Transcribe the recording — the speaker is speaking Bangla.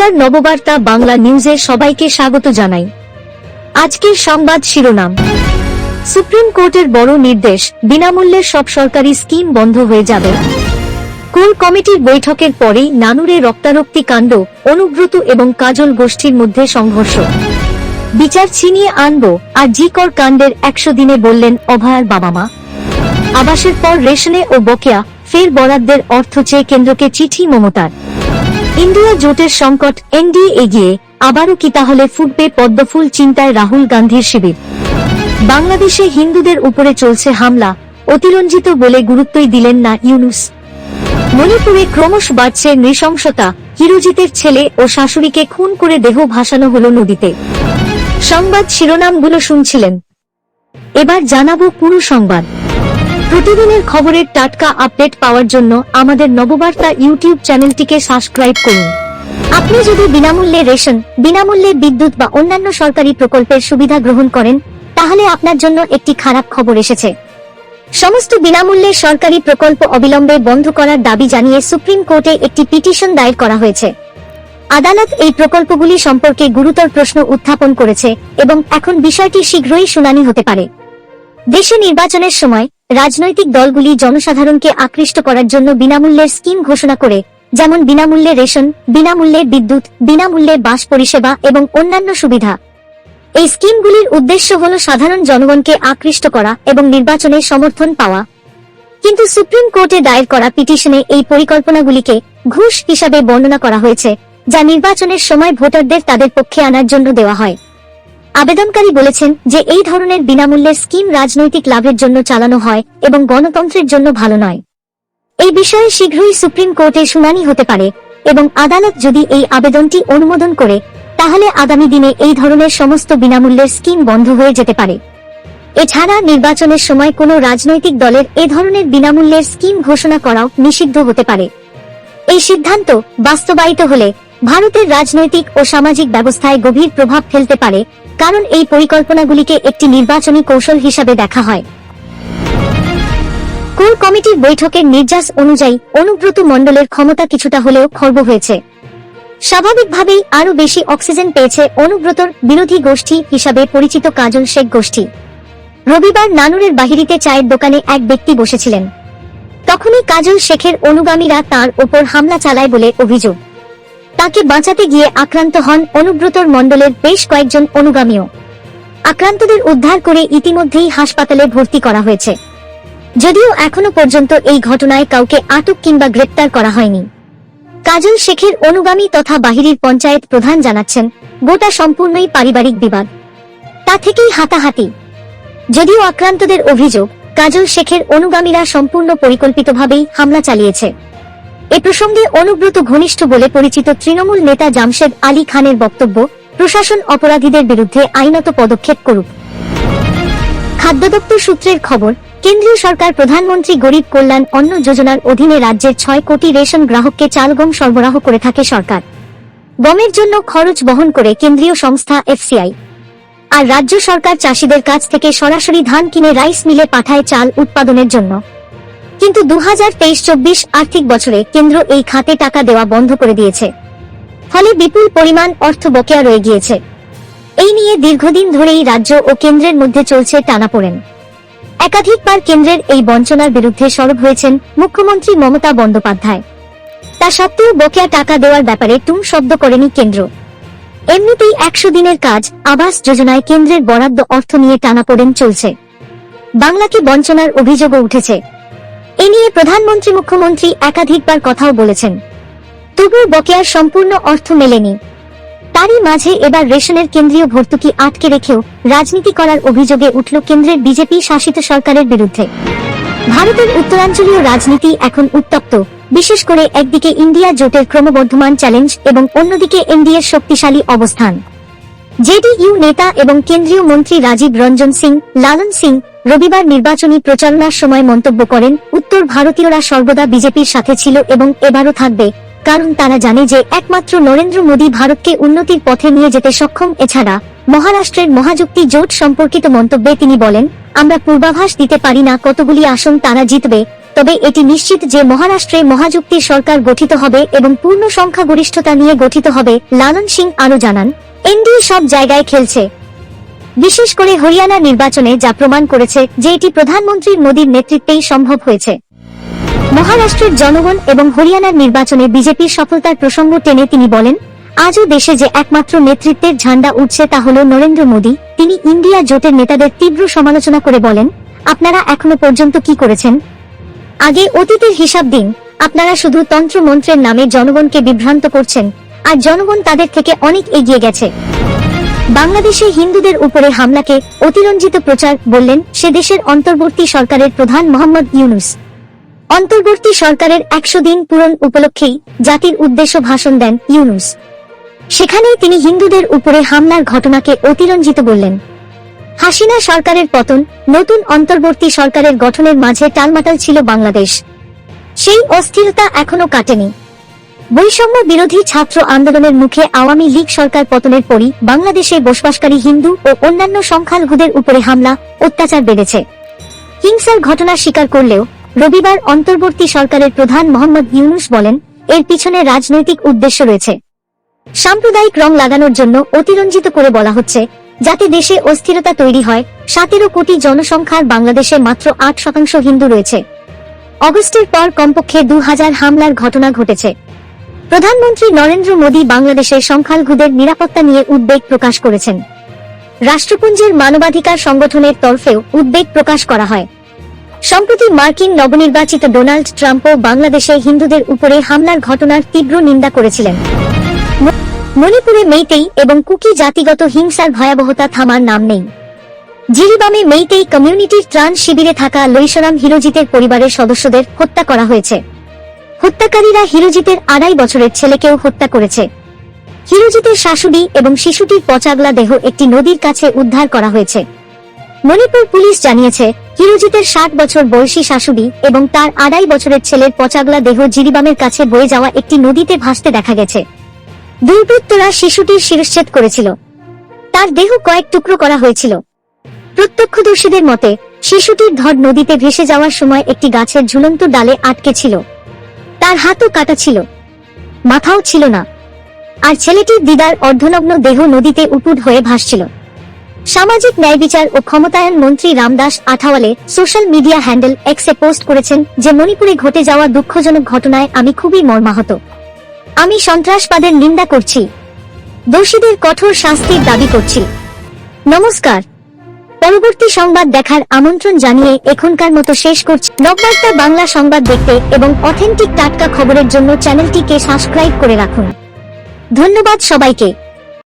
নমস্কার, নববার্তা বাংলা নিউজে সবাইকে স্বাগত জানাই। আজকের সংবাদ শিরোনাম: সুপ্রিম কোর্টের বড় নির্দেশ, বিনামূল্যের সব সরকারি স্কিম বন্ধ হয়ে যাবে। কোর কমিটির বৈঠকের পরেই নানুরে রক্তারক্তি কাণ্ড, অনুব্রত এবং কাজল গোষ্ঠীর মধ্যে সংঘর্ষ। বিচার ছিনিয়ে আনব আর জি কর কাণ্ডের 100 দিনে বললেন অভয়ার বাবা মা। আবাসের পর রেশনে ও বকেয়া ফের বরাদ্দের অর্থ চেয়ে কেন্দ্রকে চিঠি মমতার। ইন্ডিয়া জোটের সংকট, এনডিএ এগিয়ে, আবারও কি তাহলে ফুটবে পদ্মফুল, চিন্তায় রাহুল গান্ধীর শিবির। বাংলাদেশে হিন্দুদের উপরে চলছে হামলা, অতিরঞ্জিত বলে গুরুত্বই দিলেন না ইউনূস। মণিপুরে ক্রমশ বাড়ছে নৃশংসতা, হিরোজিতের ছেলে ও শাশুড়িকে খুন করে দেহ ভাসানো হল নদীতে। সংবাদ শিরোনামগুলো শুনছিলেন, এবার জানাবো পুরো সংবাদ। প্রতিদিনের খবরের টাটকা আপডেট পাওয়ার জন্য আমাদের নববার্তা ইউটিউব চ্যানেলটিকে সাবস্ক্রাইব করুন। আপনি যদি বিনামূল্যে রেশন, বিনামূল্যে বিদ্যুৎ বা অন্যান্য সরকারি প্রকল্পের সুবিধা গ্রহণ করেন, তাহলে আপনার জন্য একটি খারাপ খবর এসেছে। সমস্ত বিনামূল্যের সরকারি প্রকল্প অবিলম্বে বন্ধ করার দাবি জানিয়ে সুপ্রিম কোর্টে একটি পিটিশন দায়ের করা হয়েছে। আদালত এই প্রকল্পগুলি সম্পর্কে গুরুতর প্রশ্ন উত্থাপন করেছে এবং এখন বিষয়টি শীঘ্রই শুনানি হতে পারে। দেশে নির্বাচনের সময় রাজনৈতিক দলগুলি জনসাধারণকে আকৃষ্ট করার জন্য বিনামূল্যের স্কিম ঘোষণা করে, যেমন বিনামূল্যে রেশন, বিনামূল্যে বিদ্যুৎ, বিনামূল্যে বাস পরিষেবা এবং অন্যান্য সুবিধা। এই স্কিমগুলির উদ্দেশ্য হল সাধারণ জনগণকে আকৃষ্ট করা এবং নির্বাচনে সমর্থন পাওয়া। কিন্তু সুপ্রিম কোর্টে দায়ের করা পিটিশনে এই পরিকল্পনাগুলিকে ঘুষ হিসাবে বর্ণনা করা হয়েছে, যা নির্বাচনের সময় ভোটারদের তাদের পক্ষে আনার জন্য দেওয়া হয়। আবেদনকারী বলেছেন যে এই ধরনের বিনামূল্যের স্কিম রাজনৈতিক লাভের জন্য চালানো হয় এবং গণতন্ত্রের জন্য ভালো নয়। এই বিষয়ে শীঘ্রই সুপ্রিম কোর্টে শুনানি হতে পারে এবং আদালত যদি এই আবেদনটি অনুমোদন করে, তাহলে আগামী দিনে এই ধরনের সমস্ত বিনামূল্যের স্কিম বন্ধ হয়ে যেতে পারে। এছাড়া নির্বাচনের সময় কোনো রাজনৈতিক দলের এ ধরনের বিনামূল্যের স্কিম ঘোষণা করাও নিষিদ্ধ হতে পারে। এই সিদ্ধান্ত বাস্তবায়িত হলে ভারতের রাজনৈতিক ও সামাজিক ব্যবস্থায় গভীর প্রভাব ফেলতে পারে, কারণ এই পরিকল্পনাগুলিকে একটি নির্বাচনী কৌশল হিসাবে দেখা হয়। কোর কমিটির বৈঠকের নির্দেশ অনুযায়ী অনুব্রত মণ্ডলের ক্ষমতা কিছুটা হলেও খর্ব হয়েছে। স্বাভাবিকভাবেই আরও বেশি অক্সিজেন পেয়েছে অনুব্রতর বিরোধী গোষ্ঠী হিসাবে পরিচিত কাজল শেখ গোষ্ঠী। রবিবার নানুরের বাহিরিতে চায়ের দোকানে এক ব্যক্তি বসেছিলেন। তখনই কাজল শেখের অনুগামীরা তার ওপর হামলা চালায় বলে অভিযোগ। তাকে বাঁচাতে গিয়ে আক্রান্ত হন অনুব্রতর মণ্ডলের বেশ কয়েকজন অনুগামীও। আক্রান্তদের উদ্ধার করে ইতিমধ্যেই হাসপাতালে ভর্তি করা হয়েছে। যদিও এখনো পর্যন্ত এই ঘটনায় কাউকে আটক কিংবা গ্রেপ্তার করা হয়নি। কাজল শেখের অনুগামী তথা বাহিনীর পঞ্চায়েত প্রধান জানাচ্ছেন, গোটা সম্পূর্ণই পারিবারিক বিবাদ, তা থেকেই হাতাহাতি। যদিও আক্রান্তদের অভিযোগ, কাজল শেখের অনুগামীরা সম্পূর্ণ পরিকল্পিতভাবেই হামলা চালিয়েছে। এ প্রসঙ্গে অনুব্রত ঘনিষ্ঠ বলে পরিচিত তৃণমূল নেতা জামশেদ আলী খানের বক্তব্য, প্রশাসন অপরাধীদের বিরুদ্ধে আইনত পদক্ষেপ করুক। খাদ্য দপ্তর সূত্রের খবর, কেন্দ্রীয় সরকার প্রধানমন্ত্রী গরিব কল্যাণ অন্ন যোজনার অধীনে রাজ্যের 6 কোটি রেশন গ্রাহককে চাল গম সরবরাহ করে থাকে সরকার। গমের জন্য খরচ বহন করে কেন্দ্রীয় সংস্থা এফসিআই, আর রাজ্য সরকার চাষিদের কাছ থেকে সরাসরি ধান কিনে রাইস মিলে পাঠায় চাল উৎপাদনের জন্য। কিন্তু 2023-24 আর্থিক বছরে কেন্দ্র এই খাতে টাকা দেওয়া বন্ধ করে দিয়েছে। ফলে বিপুল পরিমাণ অর্থ বকেয়া রয়ে গিয়েছে। এই নিয়ে দীর্ঘদিন ধরেই রাজ্য ও কেন্দ্রের মধ্যে চলছে টানাপোড়েন। একাধিকবার কেন্দ্রের এই বঞ্চনার বিরুদ্ধে সরব হয়েছেন মুখ্যমন্ত্রী মমতা বন্দ্যোপাধ্যায়। তা সত্ত্বেও বকেয়া টাকা দেওয়ার ব্যাপারে টুং শব্দ করেনি কেন্দ্র। এমনিতেই 100 দিনের কাজ আবাস যোজনায় কেন্দ্রের বরাদ্দ অর্থ নিয়ে টানাপোড়েন চলছে। বাংলাকে বঞ্চনার অভিযোগও উঠেছে। এ নিয়ে প্রধানমন্ত্রী মুখ্যমন্ত্রী একাধিকবার কথাও বলেছেন। তবুও বকেয়ার সম্পূর্ণ অর্থ মেলেনি। তারই মাঝে এবার রেশনের কেন্দ্রীয় ভর্তুকি আটকে রেখেও রাজনীতি করার অভিযোগে উঠল কেন্দ্রের বিজেপি শাসিত সরকারের বিরুদ্ধে। ভারতের উত্তরাঞ্চলীয় রাজনীতি এখন উত্তপ্ত, বিশেষ করে একদিকে ইন্ডিয়া জোটের ক্রমবর্ধমান চ্যালেঞ্জ এবং অন্যদিকে এনডিএর শক্তিশালী অবস্থান। জেডিইউ নেতা এবং কেন্দ্রীয় মন্ত্রী রাজীব রঞ্জন সিং, লালন সিং রবিবার নির্বাচনী প্রচারণার সময় মন্তব্য করেন, উত্তর ভারতীয়রা সর্বদা বিজেপির সাথে ছিল এবং এবারও থাকবে, কারণ তারা জানে যে একমাত্র নরেন্দ্র মোদী ভারতকে উন্নতির পথে নিয়ে যেতে সক্ষম। এছাড়া মহারাষ্ট্রের মহাযুক্তি জোট সম্পর্কিত মন্তব্যে তিনি বলেন, আমরা পূর্বাভাস দিতে পারি না কতগুলি আসন তারা জিতবে, তবে এটি নিশ্চিত যে মহারাষ্ট্রে মহাযুক্তির সরকার গঠিত হবে এবং পূর্ণ সংখ্যাগরিষ্ঠতা নিয়ে গঠিত হবে। লালন সিং আরো জানান, এনডিএ সব জায়গায় খেলছে, বিশেষ করে হরিয়ানা নির্বাচনে, যা প্রমাণ করেছে যে এটি প্রধানমন্ত্রী মোদীর নেতৃত্বেই সম্ভব হয়েছে। মহারাষ্ট্রের জনগণ এবং হরিয়ানার নির্বাচনে বিজেপির সফলতার প্রসঙ্গ টেনে তিনি বলেন, আজও দেশে যে একমাত্র নেতৃত্বের ঝান্ডা উঠছে তা হল নরেন্দ্র মোদী। তিনি ইন্ডিয়া জোটের নেতাদের তীব্র সমালোচনা করে বলেন, আপনারা এখনো পর্যন্ত কি করেছেন? আগে অতীতের হিসাব দিন। আপনারা শুধু তন্ত্রমন্ত্রের নামে জনগণকে বিভ্রান্ত করছেন, আর জনগণ তাদের থেকে অনেক এগিয়ে গেছে। বাংলাদেশে হিন্দুদের উপরে হামলাকে অতিরঞ্জিত প্রচার বললেন সে দেশের অন্তর্বর্তী সরকারের প্রধান মোহাম্মদ ইউনূস। অন্তর্বর্তী সরকারের 100 দিন পূরণ উপলক্ষেই জাতির উদ্দেশ্য ভাষণ দেন ইউনূস। সেখানেই তিনি হিন্দুদের উপরে হামলার ঘটনাকে অতিরঞ্জিত বললেন। হাসিনা সরকারের পতন, নতুন অন্তর্বর্তী সরকারের গঠনের মাঝে টালমাটাল ছিল বাংলাদেশ। সেই অস্থিরতা এখনো কাটেনি। বৈষম্য বিরোধী ছাত্র আন্দোলনের মুখে আওয়ামী লীগ সরকার পতনের পরই বাংলাদেশে বসবাসকারী হিন্দু ও অন্যান্য সংখ্যালঘুদের উপরে হামলা, অত্যাচার বেড়েছে। হিংসার ঘটনা স্বীকার করলেও রবিবার অন্তর্বর্তী সরকারের প্রধান মোহাম্মদ ইউনূস বলেন, এর পিছনে রাজনৈতিক উদ্দেশ্য রয়েছে। সাম্প্রদায়িক রং লাগানোর জন্য অতিরঞ্জিত করে বলা হচ্ছে, যাতে দেশে অস্থিরতা তৈরি হয়। 17 কোটি জনসংখ্যার বাংলাদেশে মাত্র 8% হিন্দু রয়েছে। অগস্টের পর কমপক্ষে 2000 হামলার ঘটনা ঘটেছে। প্রধানমন্ত্রী নরেন্দ্র মোদী বাংলাদেশের সংখ্যালঘুদের নিরাপত্তা নিয়ে উদ্বেগ প্রকাশ করেছেন। রাষ্ট্রপুঞ্জের মানবাধিকার সংগঠনের তরফেও উদ্বেগ প্রকাশ করা হয়। সম্প্রতি মার্কিন নবনির্বাচিত ডোনাল্ড ট্রাম্পও বাংলাদেশে হিন্দুদের উপরে হামলার ঘটনার তীব্র নিন্দা করেছিলেন। মণিপুরে মেইতেই এবং কুকি জাতিগত হিংসার ভয়াবহতা থামার নাম নেই। জিরিবামে মেইতেই কমিউনিটির ত্রাণ শিবিরে থাকা লইসরাম হিরোজিতের পরিবারের সদস্যদের হত্যা করা হয়েছে। হত্যাকারীরা হিরোজিতের 2.5 বছরের ছেলেকেও হত্যা করেছে। হিরোজিতের শাশুড়ি এবং শিশুটির পচাগলা দেহ একটি নদীর কাছে উদ্ধার করা হয়েছে। মণিপুর পুলিশ জানিয়েছে, হিরোজিতের 60 বছর বয়সী শাশুড়ি এবং তার 2.5 বছরের ছেলের পচাগলা দেহ জিরিবামের কাছে বয়ে যাওয়া একটি নদীতে ভাসতে দেখা গেছে। দুর্বৃত্তরা শিশুটির শিরশ্ছেদ করেছিল। তার দেহ কয়েক টুকরো করা হয়েছিল। প্রত্যক্ষদর্শীদের মতে, শিশুটির ধড় নদীতে ভেসে যাওয়ার সময় একটি গাছের ঝুলন্ত ডালে আটকে ছিল। তার হাতও কাটা ছিল, মাথাও ছিল না, আর ছেলেটির দিদার অর্ধনগ্ন দেহ নদীতে উপুড় হয়ে ভাসছিল। সামাজিক ন্যায় বিচার ও ক্ষমতায়ন মন্ত্রী রামদাস আঠাওয়ালে সোশ্যাল মিডিয়া হ্যান্ডেল এক্সে পোস্ট করেছেন যে, মণিপুরে ঘটে যাওয়া দুঃখজনক ঘটনায় আমি খুবই মর্মাহত। আমি সন্ত্রাসবাদের নিন্দা করছি, দোষীদের কঠোর শাস্তির দাবি করছি। নমস্কার। পরবর্তী সংবাদ দেখার আমন্ত্রণ জানিয়ে এখনকার মতো শেষ করছি। নববার্তা বাংলা সংবাদ দেখতে এবং অথেন্টিক টাটকা খবরের জন্য চ্যানেলটিকে সাবস্ক্রাইব করে রাখুন। ধন্যবাদ সবাইকে।